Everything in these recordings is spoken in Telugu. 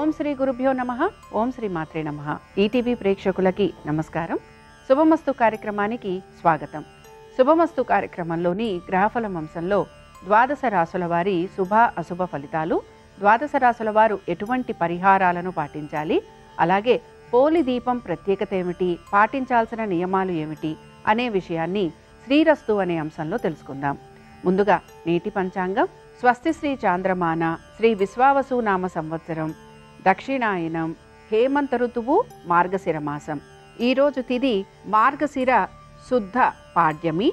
ఓం శ్రీ గురుభ్యో నమః. ఓం శ్రీ మాత్రే నమః. ఈటీవీ ప్రేక్షకులకి నమస్కారం. శుభమస్తు కార్యక్రమానికి స్వాగతం. శుభమస్తు కార్యక్రమంలోని గ్రహఫలం అంశంలో ద్వాదశ రాశుల వారి శుభ అశుభ ఫలితాలు, ద్వాదశ రాశుల వారు ఎటువంటి పరిహారాలను పాటించాలి, అలాగే పోలి దీపం ప్రత్యేకత ఏమిటి, పాటించాల్సిన నియమాలు ఏమిటి అనే విషయాన్ని శ్రీరస్తు అనే అంశంలో తెలుసుకుందాం. ముందుగా నేటి పంచాంగం. స్వస్తి శ్రీ చాంద్రమాన శ్రీ విశ్వావసు నామ సంవత్సరం దక్షిణాయనం హేమంత ఋతువు మార్గశిర మాసం. ఈరోజు తిథి మార్గశిర శుద్ధ పాడ్యమి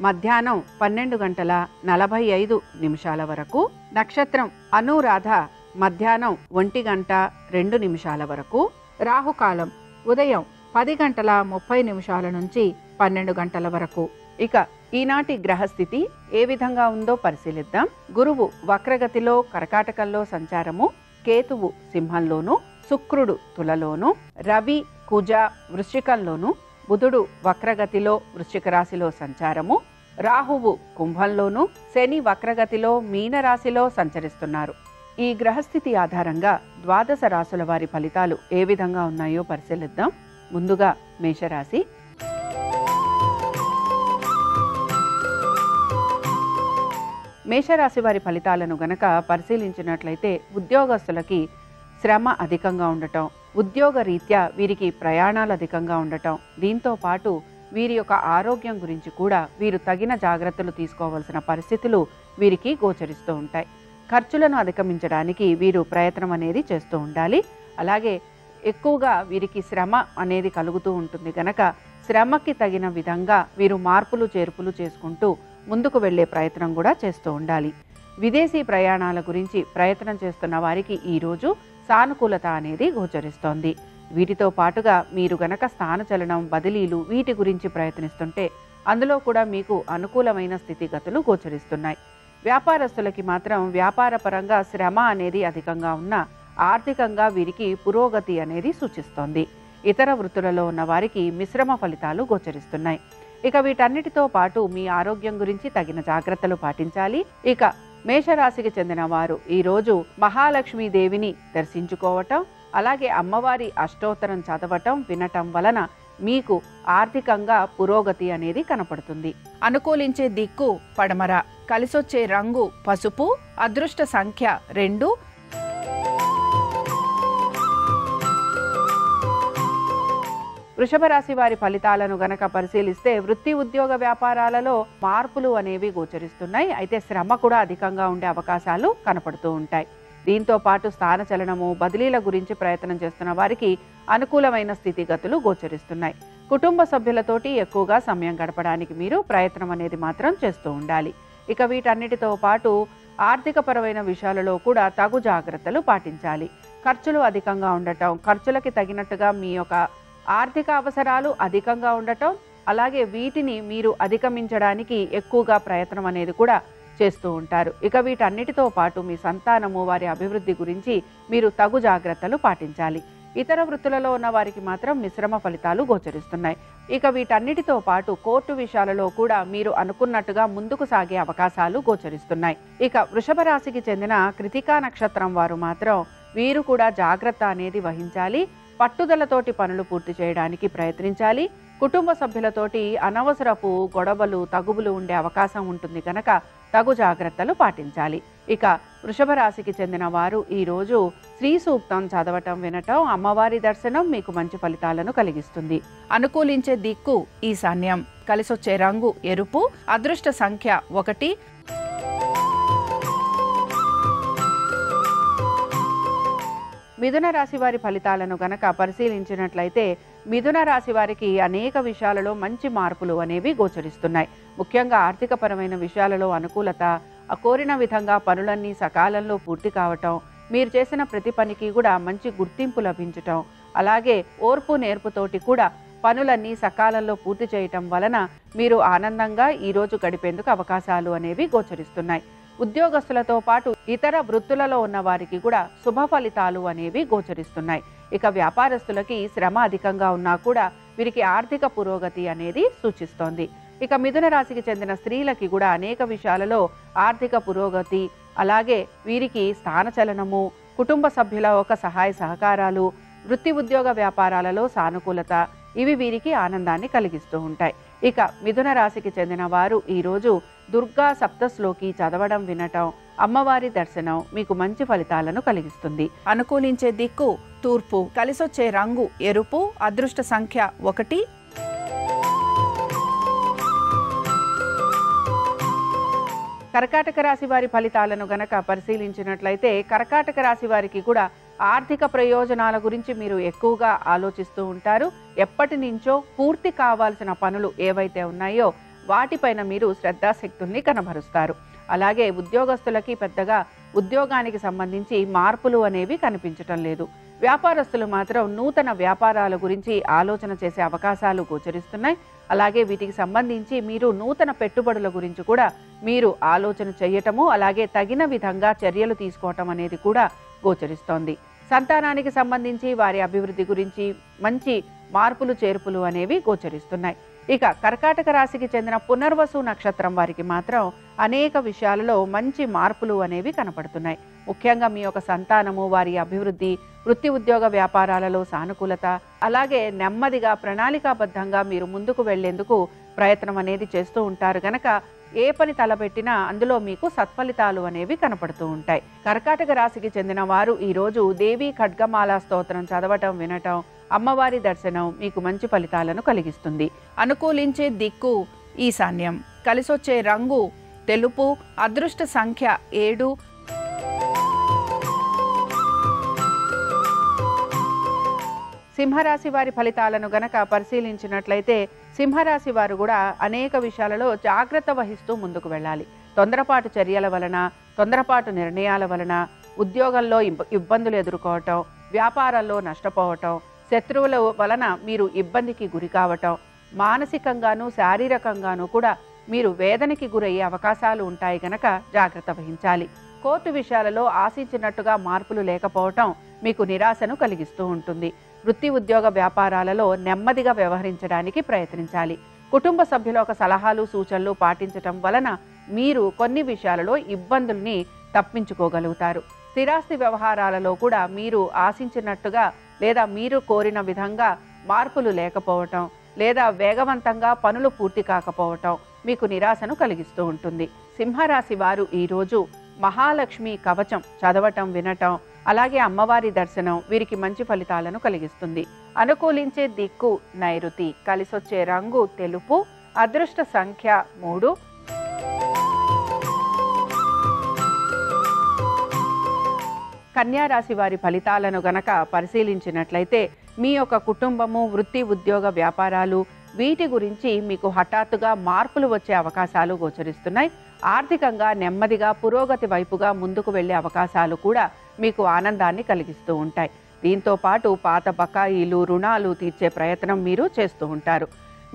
మధ్యాహ్నం 12:45 వరకు, నక్షత్రం అనురాధ మధ్యాహ్నం 1:02 వరకు, రాహుకాలం ఉదయం 10:30 నుంచి 12 వరకు. ఇక ఈనాటి గ్రహస్థితి ఏ విధంగా ఉందో పరిశీలిద్దాం. గురువు వక్రగతిలో కర్కాటకంలో సంచారము, కేతువు సింహంలోను, శుక్రుడు తులలోను, రవి కుజ వృశ్చికంలోను, బుధుడు వక్రగతిలో వృశ్చిక రాశిలో సంచారము, రాహువు కుంభంలోను, శని వక్రగతిలో మీనరాశిలో సంచరిస్తున్నారు. ఈ గ్రహస్థితి ఆధారంగా ద్వాదశ రాశుల వారి ఫలితాలు ఏ విధంగా ఉన్నాయో పరిశీలిద్దాం. ముందుగా మేషరాశి. మేషరాశి వారి ఫలితాలను గనక పరిశీలించినట్లయితే ఉద్యోగస్తులకి శ్రమ అధికంగా ఉండటం, ఉద్యోగ రీత్యా వీరికి ప్రయాణాలు అధికంగా ఉండటం, దీంతో పాటు వీరి యొక్క ఆరోగ్యం గురించి కూడా వీరు తగిన జాగ్రత్తలు తీసుకోవాల్సిన పరిస్థితులు వీరికి గోచరిస్తూ ఉంటాయి. ఖర్చులను అధిగమించడానికి వీరు ప్రయత్నం అనేది చేస్తూ ఉండాలి. అలాగే ఎక్కువగా వీరికి శ్రమ అనేది కలుగుతూ ఉంటుంది కనుక శ్రమకి తగిన విధంగా వీరు మార్పులు చేర్పులు చేసుకుంటూ ముందుకు వెళ్లే ప్రయత్నం కూడా చేస్తూ ఉండాలి. విదేశీ ప్రయాణాల గురించి ప్రయత్నం చేస్తున్న వారికి ఈరోజు సానుకూలత అనేది గోచరిస్తోంది. వీటితో పాటుగా మీరు గనక స్థానచలనం, బదిలీలు వీటి గురించి ప్రయత్నిస్తుంటే అందులో కూడా మీకు అనుకూలమైన స్థితిగతులు గోచరిస్తున్నాయి. వ్యాపారస్తులకి మాత్రం వ్యాపారపరంగా శ్రమ అనేది అధికంగా ఉన్న ఆర్థికంగా వీరికి పురోగతి అనేది సూచిస్తోంది. ఇతర వృత్తులలో ఉన్న వారికి మిశ్రమ ఫలితాలు గోచరిస్తున్నాయి. ఇక వీటన్నిటితో పాటు మీ ఆరోగ్యం గురించి తగిన జాగ్రత్తలు పాటించాలి. ఇక మేషరాశికి చెందిన వారు ఈరోజు మహాలక్ష్మీదేవిని దర్శించుకోవటం, అలాగే అమ్మవారి అష్టోత్తరం చదవటం వినటం వలన మీకు ఆర్థికంగా పురోగతి అనేది కనపడుతుంది. అనుకూలించే దిక్కు పడమర, కలిసొచ్చే రంగు పసుపు, అదృష్ట సంఖ్య 2. వృషభ రాశి వారి ఫలితాలను గనక పరిశీలిస్తే వృత్తి ఉద్యోగ వ్యాపారాలలో మార్పులు అనేవి గోచరిస్తున్నాయి. అయితే శ్రమ కూడా అధికంగా ఉండే అవకాశాలు కనపడుతూ ఉంటాయి. దీంతో పాటు స్థానచలనము, బదిలీల గురించి ప్రయత్నం చేస్తున్న వారికి అనుకూలమైన స్థితిగతులు గోచరిస్తున్నాయి. కుటుంబ సభ్యులతోటి ఎక్కువగా సమయం గడపడానికి మీరు ప్రయత్నం అనేది మాత్రం చేస్తూ ఉండాలి. ఇక వీటన్నిటితో పాటు ఆర్థికపరమైన విషయాలలో కూడా తగు జాగ్రత్తలు పాటించాలి. ఖర్చులు అధికంగా ఉండటం, ఖర్చులకి తగినట్టుగా మీ యొక్క ఆర్థిక అవసరాలు అధికంగా ఉండటం, అలాగే వీటిని మీరు అధిగమించడానికి ఎక్కువగా ప్రయత్నం అనేది కూడా చేస్తూ ఉంటారు. ఇక వీటన్నిటితో పాటు మీ సంతానము, వారి అభివృద్ధి గురించి మీరు తగు జాగ్రత్తలు పాటించాలి. ఇతర వృత్తులలో ఉన్న వారికి మాత్రం మిశ్రమ ఫలితాలు గోచరిస్తున్నాయి. ఇక వీటన్నిటితో పాటు కోర్టు విషయాలలో కూడా మీరు అనుకున్నట్టుగా ముందుకు సాగే అవకాశాలు గోచరిస్తున్నాయి. ఇక వృషభ రాశికి చెందిన కృతికా నక్షత్రం వారు మాత్రం వీరు కూడా జాగ్రత్త అనేది వహించాలి. పట్టుదలతోటి పనులు పూర్తి చేయడానికి ప్రయత్నించాలి. కుటుంబ సభ్యులతోటి అనవసరపు గొడవలు, తగువులు ఉండే అవకాశం ఉంటుంది కనుక తగు జాగ్రత్తలు పాటించాలి. ఇక వృషభ రాశికి చెందిన వారు ఈరోజు శ్రీ సూక్తం చదవటం, వినటం, అమ్మవారి దర్శనం మీకు మంచి ఫలితాలను కలిగిస్తుంది. అనుకూలించే దిక్కు ఈశాన్యం, కలిసొచ్చే రంగు ఎరుపు, అదృష్ట సంఖ్య 1. మిథున రాశి వారి ఫలితాలను గనక పరిశీలించినట్లయితే మిథున రాశి వారికి అనేక విషయాలలో మంచి మార్పులు అనేవి గోచరిస్తున్నాయి. ముఖ్యంగా ఆర్థికపరమైన విషయాలలో అనుకూలత, కోరిన విధంగా పనులన్నీ సకాలంలో పూర్తి కావటం, మీరు చేసిన ప్రతి పనికి కూడా మంచి గుర్తింపు లభించటం, అలాగే ఓర్పు నేర్పుతోటి కూడా పనులన్నీ సకాలంలో పూర్తి చేయటం వలన మీరు ఆనందంగా ఈరోజు గడిపేందుకు అవకాశాలు అనేవి గోచరిస్తున్నాయి. ఉద్యోగస్తులతో పాటు ఇతర వృత్తులలో ఉన్న వారికి కూడా శుభ ఫలితాలు అనేవి గోచరిస్తున్నాయి. ఇక వ్యాపారస్తులకి శ్రమ అధికంగా ఉన్నా కూడా వీరికి ఆర్థిక పురోగతి అనేది సూచిస్తోంది. ఇక మిథున రాశికి చెందిన స్త్రీలకి కూడా అనేక విషయాలలో ఆర్థిక పురోగతి, అలాగే వీరికి స్థానచలనము, కుటుంబ సభ్యుల ఒక సహాయ సహకారాలు, వృత్తి ఉద్యోగ వ్యాపారాలలో సానుకూలత ఇవి వీరికి ఆనందాన్ని కలిగిస్తూ ఉంటాయి. ఇక మిథున రాశికి చెందిన వారు ఈరోజు దుర్గా సప్తశ్లోకి చదవడం, వినటం, అమ్మవారి దర్శనం మీకు మంచి ఫలితాలను కలిగిస్తుంది. అనుకూలించే దిక్కు తూర్పు, కలిసొచ్చే రంగు ఎరుపు, అదృష్ట సంఖ్య 1. కర్కాటక రాశి వారి ఫలితాలను గనక పరిశీలించినట్లయితే కర్కాటక రాశి వారికి కూడా ఆర్థిక ప్రయోజనాల గురించి మీరు ఎక్కువగా ఆలోచిస్తూ ఉంటారు. ఎప్పటి నుంచో పూర్తి కావాల్సిన పనులు ఏవైతే ఉన్నాయో వాటిపైన మీరు శ్రద్ధాశక్తుల్ని కనబరుస్తారు. అలాగే ఉద్యోగస్తులకి పెద్దగా ఉద్యోగానికి సంబంధించి మార్పులు అనేవి కనిపించటం లేదు. వ్యాపారస్తులు మాత్రం నూతన వ్యాపారాల గురించి ఆలోచన చేసే అవకాశాలు గోచరిస్తున్నాయి. అలాగే వీటికి సంబంధించి మీరు నూతన పెట్టుబడుల గురించి కూడా మీరు ఆలోచన చేయటము, అలాగే తగిన విధంగా చర్యలు తీసుకోవటం అనేది కూడా గోచరిస్తోంది. సంతానానికి సంబంధించి వారి అభివృద్ధి గురించి మంచి మార్పులు చేర్పులు అనేవి గోచరిస్తున్నాయి. ఇక కర్కాటక రాశికి చెందిన పునర్వసు నక్షత్రం వారికి మాత్రం అనేక విషయాలలో మంచి మార్పులు అనేవి కనపడుతున్నాయి. ముఖ్యంగా మీ యొక్క సంతానము, వారి అభివృద్ధి, వృత్తి ఉద్యోగ వ్యాపారాలలో సానుకూలత, అలాగే నెమ్మదిగా ప్రణాళికాబద్ధంగా మీరు ముందుకు వెళ్లేందుకు ప్రయత్నం అనేది చేస్తూ ఉంటారు గనక ఏ పని తలపెట్టినా అందులో మీకు సత్ఫలితాలు అనేవి కనపడుతూ ఉంటాయి. కర్కాటక రాశికి చెందిన వారు ఈరోజు దేవి ఖడ్గమాల స్తోత్రం చదవటం, వినటం, అమ్మవారి దర్శనం మీకు మంచి ఫలితాలను కలిగిస్తుంది. అనుకూలించే దిక్కు ఈశాన్యం, కలిసొచ్చే రంగు తెలుపు, అదృష్ట సంఖ్య 7. సింహరాశి వారి ఫలితాలను గనక పరిశీలించినట్లయితే సింహరాశి వారు కూడా అనేక విషయాలలో జాగ్రత్త వహిస్తూ ముందుకు వెళ్ళాలి. తొందరపాటు చర్యల వలన, తొందరపాటు నిర్ణయాల వలన ఉద్యోగంలో ఇబ్బందులు ఎదుర్కోవటం, వ్యాపారాల్లో నష్టపోవటం, శత్రువుల వలన మీరు ఇబ్బందికి గురి కావటం, మానసికంగాను శారీరకంగాను కూడా మీరు వేదనకి గురయ్యే అవకాశాలు ఉంటాయి గనక జాగ్రత్త వహించాలి. కోర్టు విషయాలలో ఆశించినట్టుగా మార్పులు లేకపోవటం మీకు నిరాశను కలిగిస్తూ ఉంటుంది. వృత్తి ఉద్యోగ వ్యాపారాలలో నెమ్మదిగా వ్యవహరించడానికి ప్రయత్నించాలి. కుటుంబ సభ్యుల ఒక సలహాలు, సూచనలు పాటించటం వలన మీరు కొన్ని విషయాలలో ఇబ్బందుల్ని తప్పించుకోగలుగుతారు. స్థిరాస్తి వ్యవహారాలలో కూడా మీరు ఆశించినట్టుగా లేదా మీరు కోరిన విధంగా మార్పులు లేకపోవటం, లేదా వేగవంతంగా పనులు పూర్తి కాకపోవటం మీకు నిరాశను కలిగిస్తూ ఉంటుంది. సింహరాశి వారు ఈరోజు మహాలక్ష్మి కవచం చదవటం, వినటం, అలాగే అమ్మవారి దర్శనం వీరికి మంచి ఫలితాలను కలిగిస్తుంది. అనుకూలించే దిక్కు నైరుతి, కలిసొచ్చే రంగు తెలుపు, అదృష్ట సంఖ్య 3. కన్యా రాశి వారి ఫలితాలను గనక పరిశీలించినట్లయితే మీ యొక్క కుటుంబము, వృత్తి ఉద్యోగ వ్యాపారాలు వీటి గురించి మీకు హఠాత్తుగా మార్పులు వచ్చే అవకాశాలు గోచరిస్తున్నాయి. ఆర్థికంగా నెమ్మదిగా పురోగతి వైపుగా ముందుకు వెళ్ళే అవకాశాలు కూడా మీకు ఆనందాన్ని కలిగిస్తూ ఉంటాయి. దీంతో పాటు పాత బకాయిలు, రుణాలు తీర్చే ప్రయత్నం మీరు చేస్తూ ఉంటారు.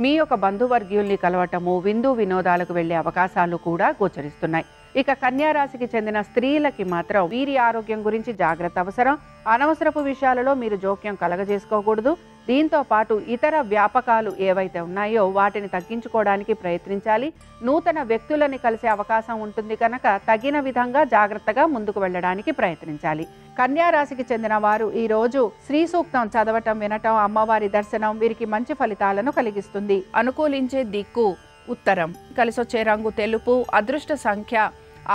మీ యొక్క బంధువర్గీయుల్ని కలవటము, విందు వినోదాలకు వెళ్లే అవకాశాలు కూడా గోచరిస్తున్నాయి. ఇక కన్యా రాశికి చెందిన స్త్రీలకి మాత్రం వీరి ఆరోగ్యం గురించి జాగ్రత్త అవసరం. అనవసరపు విషయాలలో మీరు జోక్యం కలగజేసుకోకూడదు. దీంతో పాటు ఇతర వ్యాపకాలు ఏవైతే ఉన్నాయో వాటిని తగ్గించుకోవడానికి ప్రయత్నించాలి. నూతన వ్యక్తులని కలిసే అవకాశం ఉంటుంది కనుక తగిన విధంగా జాగ్రత్తగా ముందుకు వెళ్ళడానికి ప్రయత్నించాలి. కన్యా రాశికి చెందిన వారు ఈరోజు శ్రీ సూక్తం చదవటం, వినటం, అమ్మవారి దర్శనం వీరికి మంచి ఫలితాలను కలిగిస్తుంది. అనుకూలించే దిక్కు ఉత్తరం, కలిసొచ్చే రంగు తెలుపు, అదృష్ట సంఖ్య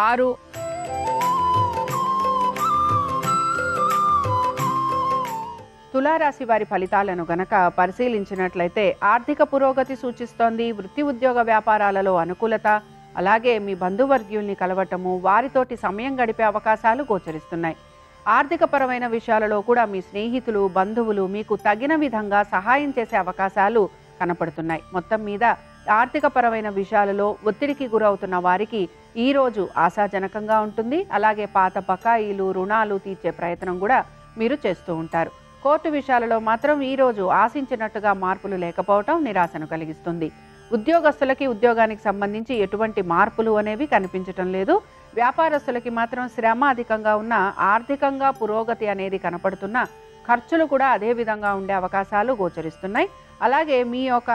6. తులారాశి వారి ఫలితాలను గనక పరిశీలించినట్లయితే ఆర్థిక పురోగతి సూచిస్తోంది. వృత్తి ఉద్యోగ వ్యాపారాలలో అనుకూలత, అలాగే మీ బంధువర్గీయుల్ని కలవటము, వారితోటి సమయం గడిపే అవకాశాలు గోచరిస్తున్నాయి. ఆర్థిక పరమైన విషయాలలో కూడా మీ స్నేహితులు, బంధువులు మీకు తగిన విధంగా సహాయం చేసే అవకాశాలు కనపడుతున్నాయి. మొత్తం మీద ఆర్థిక పరమైన విషయాలలో ఒత్తిడికి గురవుతున్న వారికి ఈ రోజు ఆశాజనకంగా ఉంటుంది. అలాగే పాత బకాయిలు, రుణాలు తీర్చే ప్రయత్నం కూడా మీరు చేస్తూ ఉంటారు. కోర్టు విషయాలలో మాత్రం ఈ రోజు ఆశించినట్టుగా మార్పులు లేకపోవటం నిరాశను కలిగిస్తుంది. ఉద్యోగస్తులకి ఉద్యోగానికి సంబంధించి ఎటువంటి మార్పులు అనేవి కనిపించటం లేదు. వ్యాపారస్తులకి మాత్రం శ్రమ అధికంగా ఉన్న, ఆర్థికంగా పురోగతి అనేది కనపడుతున్న, ఖర్చులు కూడా అదే విధంగా ఉండే అవకాశాలు గోచరిస్తున్నాయి. అలాగే మీ యొక్క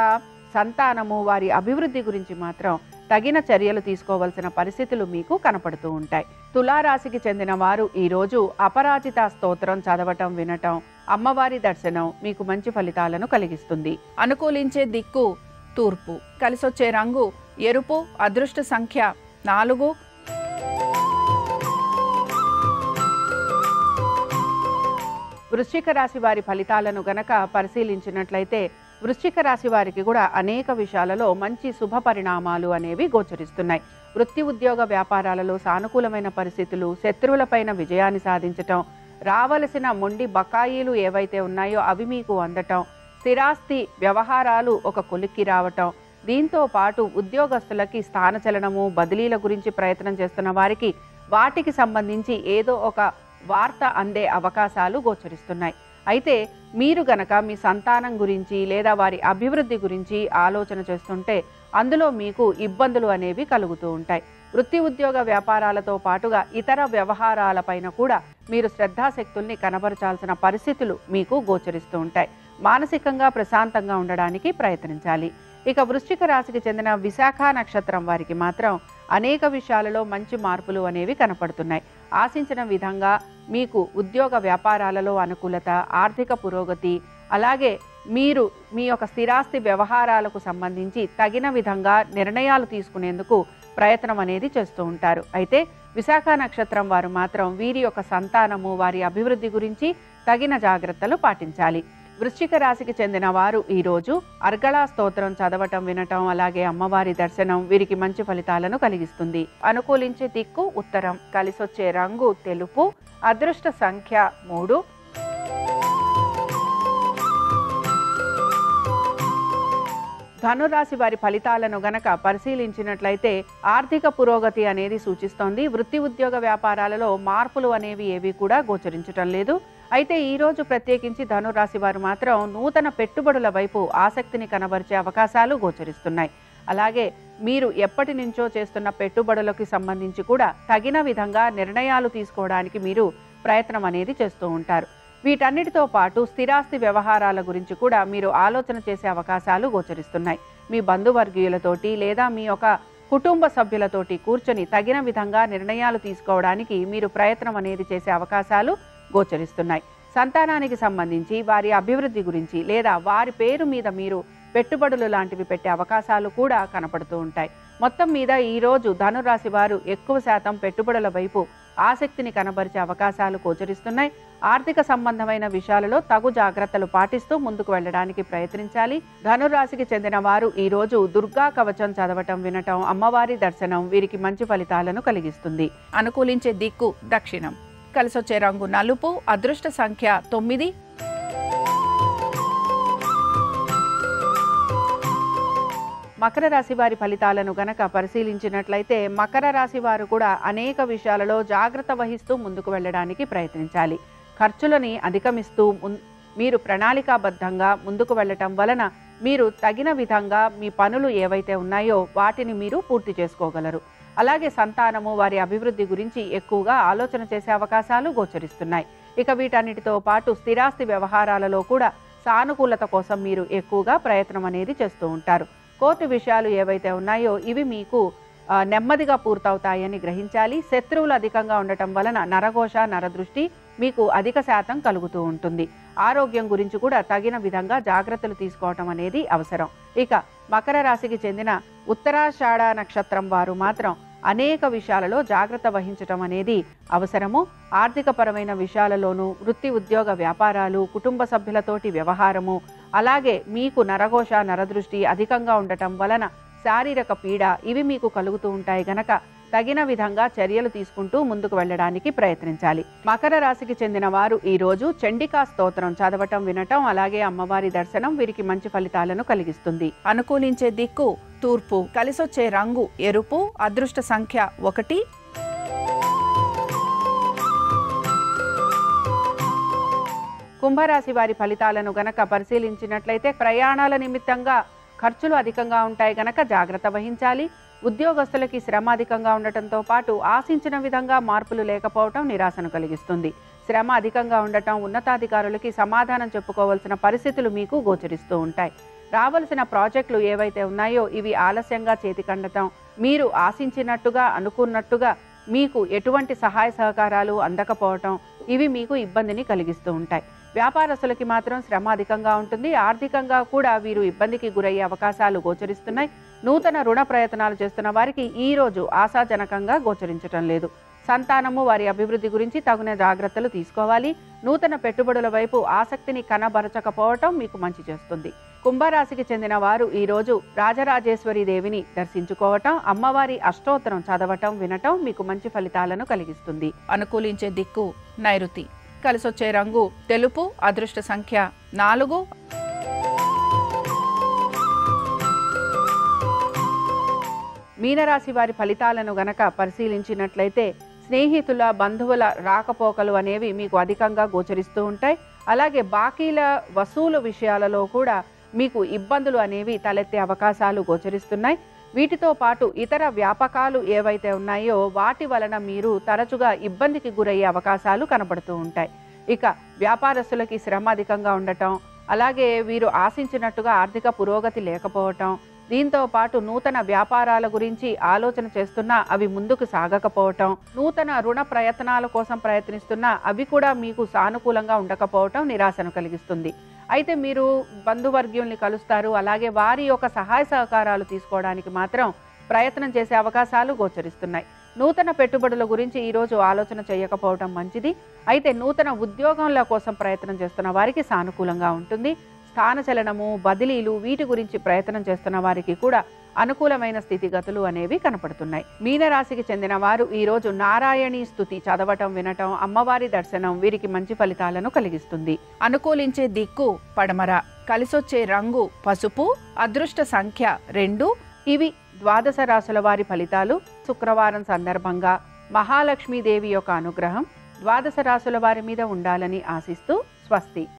సంతానము, వారి అభివృద్ధి గురించి మాత్రం తగిన చర్యలు తీసుకోవాల్సిన పరిస్థితులు మీకు కనపడుతూ ఉంటాయి. తులారాశికి చెందిన వారు ఈరోజు అపరాజిత స్తోత్రం చదవటం, వినటం, అమ్మవారి దర్శనం మీకు మంచి ఫలితాలను కలిగిస్తుంది. అనుకూలించే దిక్కు తూర్పు. కలిసొచ్చే రంగు ఎరుపు. అదృష్ట సంఖ్య 4. వృశ్చిక రాశి వారి ఫలితాలను గనక పరిశీలించినట్లయితే వృశ్చిక రాశి వారికి కూడా అనేక విషయాలలో మంచి శుభ పరిణామాలు అనేవి గోచరిస్తున్నాయి. వృత్తి ఉద్యోగ వ్యాపారాలలో సానుకూలమైన పరిస్థితులు, శత్రువులపైన విజయాన్ని సాధించటం, రావలసిన మొండి బకాయిలు ఏవైతే ఉన్నాయో అవి మీకు అందటం, స్థిరాస్తి వ్యవహారాలు ఒక కొలిక్కి రావటం, దీంతో పాటు ఉద్యోగస్తులకి స్థానచలనము, బదిలీల గురించి ప్రయత్నం చేస్తున్న వారికి వాటికి సంబంధించి ఏదో ఒక వార్త అందే అవకాశాలు గోచరిస్తున్నాయి. అయితే మీరు గనక మీ సంతానం గురించి లేదా వారి అభివృద్ధి గురించి ఆలోచన చేస్తుంటే అందులో మీకు ఇబ్బందులు అనేవి కలుగుతూ ఉంటాయి. వృత్తి ఉద్యోగ వ్యాపారాలతో పాటుగా ఇతర వ్యవహారాలపైన కూడా మీరు శ్రద్ధాశక్తుల్ని కనబరచాల్సిన పరిస్థితులు మీకు గోచరిస్తూ ఉంటాయి. మానసికంగా ప్రశాంతంగా ఉండడానికి ప్రయత్నించాలి. ఇక వృశ్చిక రాశికి చెందిన విశాఖ నక్షత్రం వారికి మాత్రం అనేక విషయాలలో మంచి మార్పులు అనేవి కనపడుతున్నాయి. ఆశించిన విధంగా మీకు ఉద్యోగ వ్యాపారాలలో అనుకూలత, ఆర్థిక పురోగతి, అలాగే మీరు మీ యొక్క స్థిరాస్తి వ్యవహారాలకు సంబంధించి తగిన విధంగా నిర్ణయాలు తీసుకునేందుకు ప్రయత్నం అనేది చేస్తూ ఉంటారు. అయితే విశాఖ నక్షత్రం వారు మాత్రం వీరి యొక్క సంతానము, వారి అభివృద్ధి గురించి తగిన జాగ్రత్తలు పాటించాలి. వృశ్చిక రాశికి చెందిన వారు ఈరోజు అర్గళా స్తోత్రం చదవటం, వినటం, అలాగే అమ్మవారి దర్శనం వీరికి మంచి ఫలితాలను కలిగిస్తుంది. అనుకూలించే దిక్కు ఉత్తరం. కలిసొచ్చే రంగు తెలుపు. అదృష్ట సంఖ్య 3. ధనురాశి వారి ఫలితాలను గనక పరిశీలించినట్లయితే ఆర్థిక పురోగతి అనేది సూచిస్తోంది. వృత్తి ఉద్యోగ వ్యాపారాలలో మార్పులు అనేవి ఏవి కూడా గోచరించటం లేదు. అయితే ఈరోజు ప్రత్యేకించి ధనురాశి వారు మాత్రం నూతన పెట్టుబడుల వైపు ఆసక్తిని కనబరిచే అవకాశాలు గోచరిస్తున్నాయి. అలాగే మీరు ఎప్పటి నుంచో చేస్తున్న పెట్టుబడులకు సంబంధించి కూడా తగిన విధంగా నిర్ణయాలు తీసుకోవడానికి మీరు ప్రయత్నం అనేది చేస్తూ ఉంటారు. వీటన్నిటితో పాటు స్థిరాస్తి వ్యవహారాల గురించి కూడా మీరు ఆలోచన చేసే అవకాశాలు గోచరిస్తున్నాయి. మీ బంధువర్గీయులతోటి లేదా మీ యొక్క కుటుంబ సభ్యులతోటి కూర్చొని తగిన విధంగా నిర్ణయాలు తీసుకోవడానికి మీరు ప్రయత్నం అనేది చేసే అవకాశాలు గోచరిస్తున్నాయి. సంతానానికి సంబంధించి వారి అభివృద్ధి గురించి లేదా వారి పేరు మీద మీరు పెట్టుబడులు లాంటివి పెట్టే అవకాశాలు కూడా కనపడుతూ ఉంటాయి. మొత్తం మీద ఈరోజు ధనురాశి వారు ఎక్కువ శాతం పెట్టుబడుల వైపు ఆసక్తిని కనబరిచే అవకాశాలు గోచరిస్తున్నాయి. ఆర్థిక సంబంధమైన విషయాలలో తగు జాగ్రత్తలు పాటిస్తూ ముందుకు వెళ్ళడానికి ప్రయత్నించాలి. ధనురాశికి చెందిన వారు ఈరోజు దుర్గా కవచం చదవటం, వినటం, అమ్మవారి దర్శనం వీరికి మంచి ఫలితాలను కలిగిస్తుంది. అనుకూలించే దిక్కు దక్షిణం. కలిసొచ్చే రంగు నలుపు. అదృష్ట సంఖ్య 9. మకర రాశి వారి ఫలితాలను గనక పరిశీలించినట్లయితే మకర రాశి వారు కూడా అనేక విషయాలలో జాగ్రత్త వహిస్తూ ముందుకు వెళ్ళడానికి ప్రయత్నించాలి. ఖర్చులని అధిగమిస్తూ మీరు ప్రణాళికాబద్ధంగా ముందుకు వెళ్ళటం వలన మీరు తగిన విధంగా మీ పనులు ఏవైతే ఉన్నాయో వాటిని మీరు పూర్తి చేసుకోగలరు. అలాగే సంతానము, వారి అభివృద్ధి గురించి ఎక్కువగా ఆలోచన చేసే అవకాశాలు గోచరిస్తున్నాయి. ఇక వీటన్నిటితో పాటు స్థిరాస్తి వ్యవహారాలలో కూడా సానుకూలత కోసం మీరు ఎక్కువగా ప్రయత్నం అనేది చేస్తూ ఉంటారు. కోర్టు విషయాలు ఏవైతే ఉన్నాయో ఇవి మీకు నెమ్మదిగా పూర్తవుతాయని గ్రహించాలి. శత్రువులు అధికంగా ఉండటం వలన నరఘోష, నరదృష్టి మీకు అధిక శాతం కలుగుతూ ఉంటుంది. ఆరోగ్యం గురించి కూడా తగిన విధంగా జాగ్రత్తలు తీసుకోవటం అనేది అవసరం. ఇక మకర రాశికి చెందిన ఉత్తరాషాఢ నక్షత్రం వారు మాత్రం అనేక విషయాలలో జాగ్రత్త వహించటం అనేది అవసరము. ఆర్థికపరమైన విషయాలలోనూ, వృత్తి ఉద్యోగ వ్యాపారాలు, కుటుంబ సభ్యులతోటి వ్యవహారము, అలాగే మీకు నరఘోష, నరదృష్టి అధికంగా ఉండటం వలన శారీరక పీడ ఇవి మీకు కలుగుతూ ఉంటాయి గనక తగిన విధంగా చర్యలు తీసుకుంటూ ముందుకు వెళ్ళడానికి ప్రయత్నించాలి. మకర రాశికి చెందిన వారు ఈరోజు చండికా స్తోత్రం చదవటం, వినటం, అలాగే అమ్మవారి దర్శనం వీరికి మంచి ఫలితాలను కలిగిస్తుంది. అనుకూలించే దిక్కు తూర్పు. కలిసొచ్చే రంగు ఎరుపు. అదృష్ట సంఖ్య 1. కుంభరాశి వారి ఫలితాలను గనక పరిశీలించినట్లయితే ప్రయాణాల నిమిత్తంగా ఖర్చులు అధికంగా ఉంటాయి గనక జాగ్రత్త వహించాలి. ఉద్యోగస్తులకి శ్రమ అధికంగా ఉండటంతో పాటు ఆశించిన విధంగా మార్పులు లేకపోవటం నిరాశను కలిగిస్తుంది. శ్రమ అధికంగా ఉండటం, ఉన్నతాధికారులకి సమాధానం చెప్పుకోవాల్సిన పరిస్థితులు మీకు గోచరిస్తూ ఉంటాయి. రావాల్సిన ప్రాజెక్టులు ఏవైతే ఉన్నాయో ఇవి ఆలస్యంగా చేతికండటం, మీరు ఆశించినట్టుగా అనుకున్నట్టుగా మీకు ఎటువంటి సహాయ సహకారాలు అందకపోవటం ఇవి మీకు ఇబ్బందిని కలిగిస్తూ ఉంటాయి. వ్యాపారస్తులకి మాత్రం శ్రమ అధికంగా ఉంటుంది. ఆర్థికంగా కూడా వీరు ఇబ్బందికి గురయ్యే అవకాశాలు గోచరిస్తున్నాయి. నూతన రుణ ప్రయత్నాలు చేస్తున్న వారికి ఈ రోజు ఆశాజనకంగా గోచరించటం లేదు. సంతానము వారి అభివృద్ధి గురించి తగిన జాగ్రత్తలు తీసుకోవాలి. నూతన పెట్టుబడుల వైపు ఆసక్తిని కనబరచకపోవటం మీకు మంచి చేస్తుంది. కుంభరాశికి చెందిన వారు ఈ రోజు రాజరాజేశ్వరి దేవిని దర్శించుకోవటం, అమ్మవారి అష్టోత్తరం చదవటం, వినటం మీకు మంచి ఫలితాలను కలిగిస్తుంది. అనుకూలించే దిక్కు నైరుతి. కలిసొచ్చే రంగు తెలుపు. అదృష్ట సంఖ్య 4. మీనరాశి వారి ఫలితాలను గనక పరిశీలించినట్లయితే స్నేహితుల బంధువుల రాకపోకలు అనేవి మీకు అధికంగా గోచరిస్తూ ఉంటాయి. అలాగే బాకీల వసూలు విషయాలలో కూడా మీకు ఇబ్బందులు అనేవి తలెత్తే అవకాశాలు గోచరిస్తున్నాయి. వీటితో పాటు ఇతర వ్యాపకాలు ఏవైతే ఉన్నాయో వాటి వలన మీరు తరచుగా ఇబ్బందికి గురయ్యే అవకాశాలు కనబడుతూ ఉంటాయి. ఇక వ్యాపారస్తులకి శ్రమ అధికంగా ఉండటం, అలాగే వీరు ఆశించినట్టుగా ఆర్థిక పురోగతి లేకపోవటం, దీంతో పాటు నూతన వ్యాపారాల గురించి ఆలోచన చేస్తున్నా అవి ముందుకు సాగకపోవటం, నూతన రుణ ప్రయత్నాల కోసం ప్రయత్నిస్తున్నా అవి కూడా మీకు సానుకూలంగా ఉండకపోవటం నిరాశను కలిగిస్తుంది. అయితే మీరు బంధువర్గీయుల్ని కలుస్తారు. అలాగే వారి యొక్క సహాయ సహకారాలు తీసుకోవడానికి మాత్రం ప్రయత్నం చేసే అవకాశాలు గోచరిస్తున్నాయి. నూతన పెట్టుబడుల గురించి ఈరోజు ఆలోచన చేయకపోవటం మంచిది. అయితే నూతన ఉద్యోగంల కోసం ప్రయత్నం చేస్తున్న వారికి సానుకూలంగా ఉంటుంది. స్థానచలనము, బదిలీలు వీటి గురించి ప్రయత్నం చేస్తున్న వారికి కూడా అనుకూలమైన స్థితిగతులు అనేవి కనపడుతున్నాయి. మీనరాశికి చెందిన వారు ఈరోజు నారాయణీ స్తుతి చదవటం, వినటం, అమ్మవారి దర్శనం వీరికి మంచి ఫలితాలను కలిగిస్తుంది. అనుకూలించే దిక్కు పడమర. కలిసొచ్చే రంగు పసుపు. అదృష్ట సంఖ్య 2. ఇవి ద్వాదశ రాశుల వారి ఫలితాలు. శుక్రవారం సందర్భంగా మహాలక్ష్మీదేవి యొక్క అనుగ్రహం ద్వాదశ రాశుల వారి మీద ఉండాలని ఆశిస్తూ స్వస్తి.